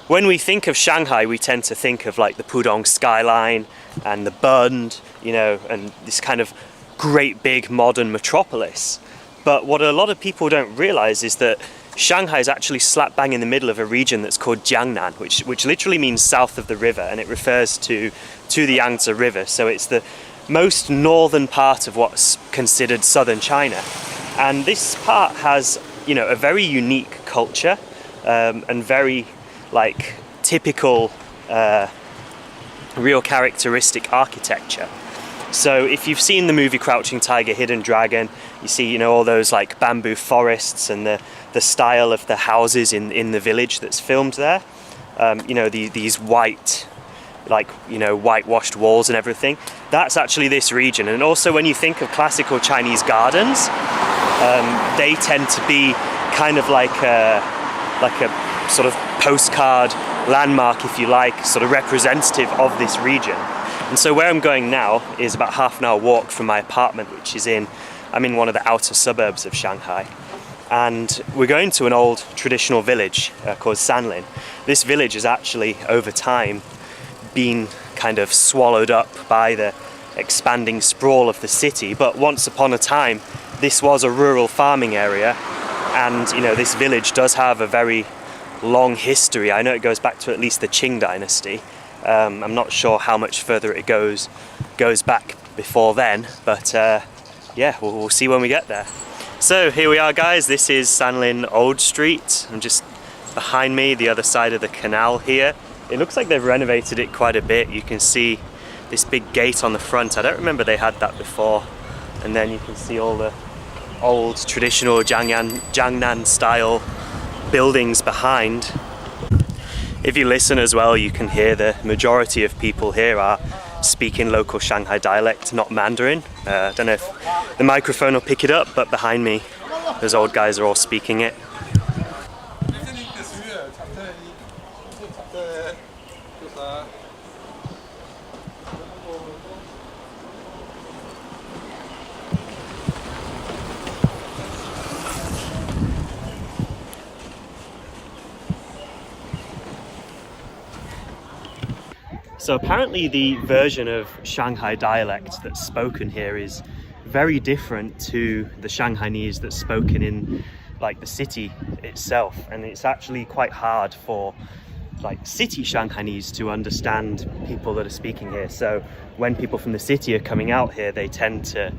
when we think of Shanghai, we tend to think of like the Pudong skyline and the Bund, you know, and this kind of great big modern metropolis. But what a lot of people don't realize is that Shanghai is actually slap bang in the middle of a region that's called Jiangnan, which literally means south of the river, and it refers to the Yangtze River. So it's the most northern part of what's considered southern China. And this part has, you know, a very unique culture and very like typical real characteristic architecture. So if you've seen the movie Crouching Tiger, Hidden Dragon, you see, you know, all those like bamboo forests and the style of the houses in the village that's filmed there. You know, these white, like, you know, whitewashed walls and everything. That's actually this region. And also when you think of classical Chinese gardens, they tend to be kind of like a sort of postcard landmark, if you like, sort of representative of this region. And so where I'm going now is about half an hour walk from my apartment, which is I'm in one of the outer suburbs of Shanghai. And we're going to an old traditional village called Sanlin. This village has actually, over time, been kind of swallowed up by the expanding sprawl of the city. But once upon a time, this was a rural farming area. And, you know, this village does have a very long history. I know it goes back to at least the Qing dynasty. I'm not sure how much further it goes back before then, but yeah, we'll see when we get there. So here we are, guys. This is Sanlin Old Street. I'm just behind me, the other side of the canal here. It looks like they've renovated it quite a bit. You can see this big gate on the front. I don't remember they had that before. And then you can see all the old traditional Jiangnan style buildings behind. If you listen as well, you can hear the majority of people here are speaking local Shanghai dialect, not Mandarin. I don't know if the microphone will pick it up, but behind me, those old guys are all speaking it. So apparently the version of Shanghai dialect that's spoken here is very different to the Shanghainese that's spoken in like the city itself, and it's actually quite hard for like city Shanghainese to understand people that are speaking here. So when people from the city are coming out here, they tend to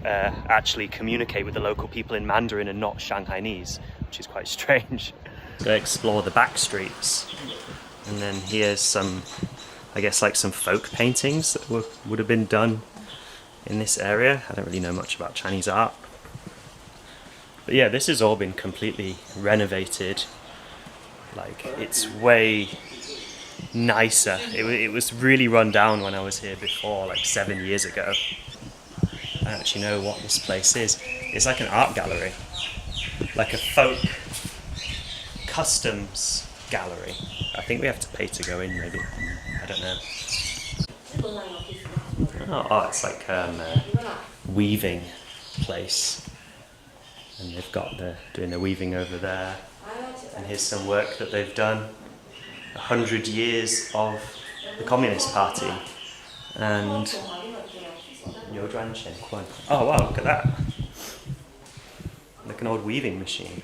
actually communicate with the local people in Mandarin and not Shanghainese, which is quite strange. Go explore the back streets, and then here's some, I guess, like some folk paintings that would have been done in this area. I don't really know much about Chinese art. But yeah, this has all been completely renovated. Like, it's way nicer. It was really run down when I was here before, like 7 years ago. I don't actually know what this place is. It's like an art gallery. Like a folk customs gallery. I think we have to pay to go in, maybe. I don't know. Oh, it's like a weaving place, and they've got doing the weaving over there. And here's some work that they've done. 100 years of the Communist Party, and oh wow, look at that! Like an old weaving machine.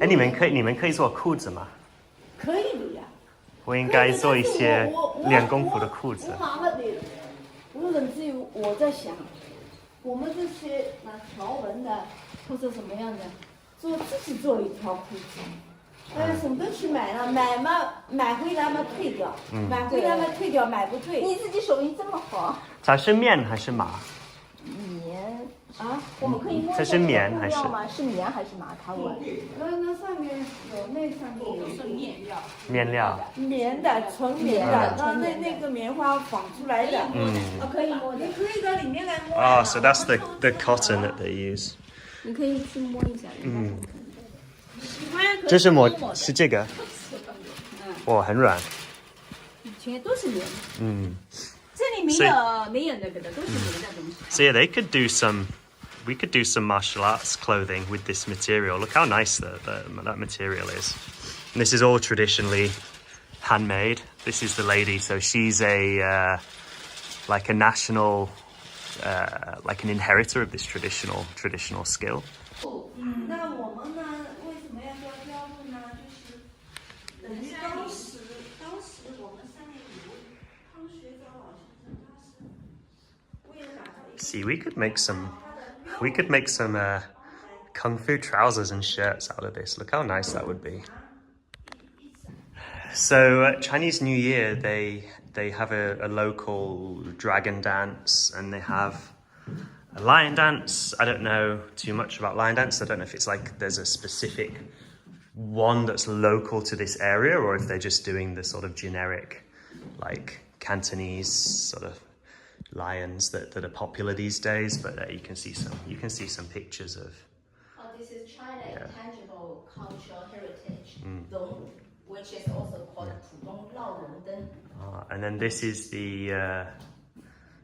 哎，你们可以做裤子吗？可以的呀。我应该做一些练功夫的裤子。无论至于我在想，我们这些条纹的或者什么样的，自己做一条裤子。省得去买了，买回来嘛退掉，买回来嘛退掉，买不退。你自己手艺这么好。它是面还是麻？棉啊，我们可以摸。这是棉还是？是棉还是麻？他问。那上面有那上面有是面料。面料。棉的，纯棉的，那个棉花纺出来的。可以摸，你可以在里面来摸。Oh, so that's the cotton that they use. 你可以去摸一下。这是是这个。哇，很软。全都是棉。这里没有那个的，都是棉的东西。So yeah, we could do some martial arts clothing with this material. Look how nice that material is. And this is all traditionally handmade. This is the lady, so she's like a national, like an inheritor of this traditional skill. 那我们呢？为什么要做雕塑呢？就是等于当时我们3年以后，康学昭老先生他是为了打造一个。See, we could make some kung fu trousers and shirts out of this. Look how nice that would be. So Chinese New Year, they have a local dragon dance, and they have a lion dance. I don't know too much about lion dance. I don't know if it's like there's a specific one that's local to this area, or if they're just doing the sort of generic, like Cantonese sort of lions that are popular these days. But you can see some pictures of. Oh, this is China intangible cultural heritage, Dong, which is also called Pudong Lao. And then this is the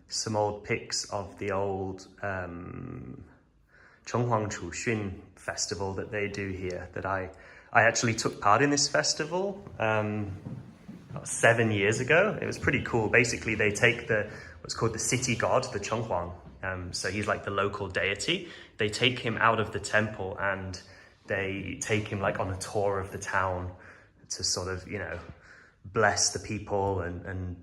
some old pics of the old Chonghuang Chuxun festival that they do here. That I actually took part in this festival about 7 years ago. It was pretty cool. Basically, they take what's called the city god, the Chonghuang. So he's like the local deity. They take him out of the temple and they take him like on a tour of the town to sort of, bless the people and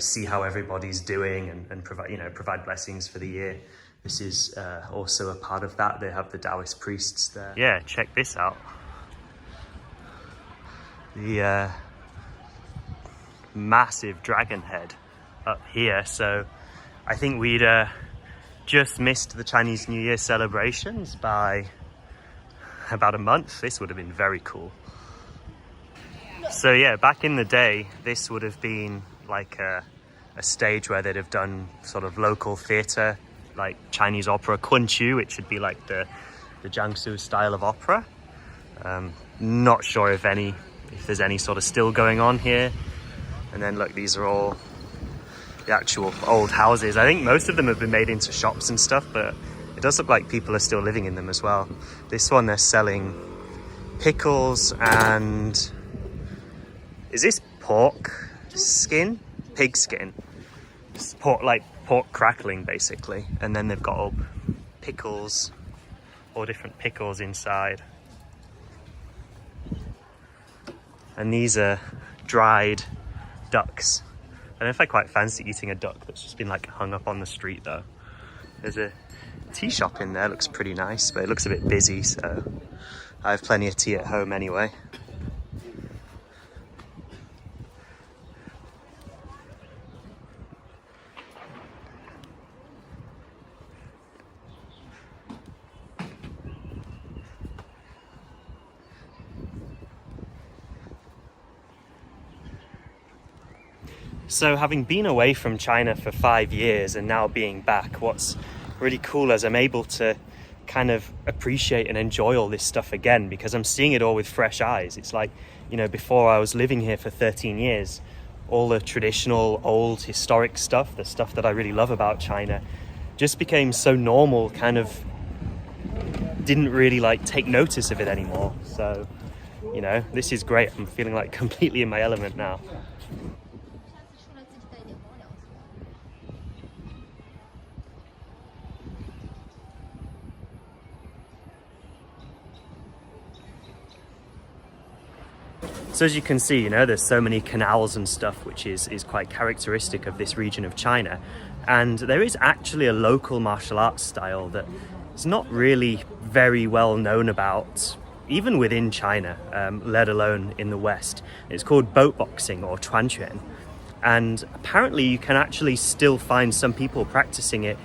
see how everybody's doing and provide blessings for the year. This is also a part of that. They have the Taoist priests there. Yeah, check this out. The massive dragon head up here. So I think we'd just missed the Chinese New Year celebrations by about a month. This would have been very cool. So yeah, back in the day, this would have been like a stage where they'd have done sort of local theatre, like Chinese opera, Kunqiu, which would be like the Jiangsu style of opera. Not sure if there's any sort of still going on here. And then look, these are all the actual old houses. I think most of them have been made into shops and stuff, but it does look like people are still living in them as well. This one, they're selling pickles and... Is this pork skin? Pig skin. It's pork crackling, basically. And then they've got all pickles, all different pickles inside. And these are dried ducks. I don't know if I quite fancy eating a duck that's just been like hung up on the street though. There's a tea shop in there, looks pretty nice, but it looks a bit busy, so I have plenty of tea at home anyway. So having been away from China for 5 years and now being back, what's really cool is I'm able to kind of appreciate and enjoy all this stuff again, because I'm seeing it all with fresh eyes. It's like, before I was living here for 13 years, all the traditional, old, historic stuff, the stuff that I really love about China, just became so normal, kind of didn't really take notice of it anymore. So, this is great. I'm feeling like completely in my element now. So as you can see, there's so many canals and stuff, which is quite characteristic of this region of China. And there is actually a local martial arts style that is not really very well known about, even within China, let alone in the West. It's called boat boxing or 船拳. And apparently you can actually still find some people practicing it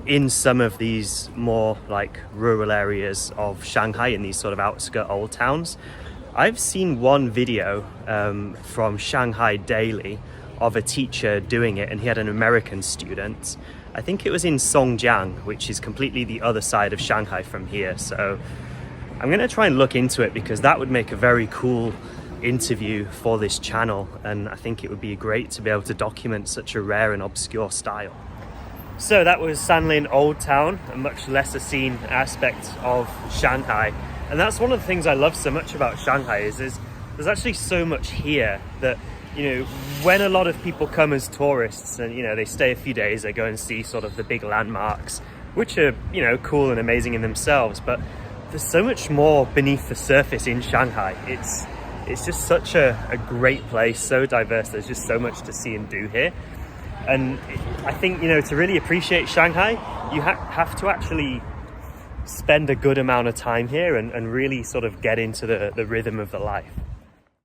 in some of these more like rural areas of Shanghai, in these sort of outskirt old towns. I've seen one video from Shanghai Daily of a teacher doing it, and he had an American student. I think it was in Songjiang, which is completely the other side of Shanghai from here. So I'm going to try and look into it, because that would make a very cool interview for this channel, and I think it would be great to be able to document such a rare and obscure style. So that was Sanlin Old Town, a much lesser seen aspect of Shanghai. And that's one of the things I love so much about Shanghai is there's actually so much here that, you know, when a lot of people come as tourists and, you know, they stay a few days, they go and see sort of the big landmarks, which are, you know, cool and amazing in themselves, but there's so much more beneath the surface in Shanghai. It's just such a great place, so diverse. There's just so much to see and do here. And I think, you know, to really appreciate Shanghai, you have to actually spend a good amount of time here and really sort of get into the rhythm of the life.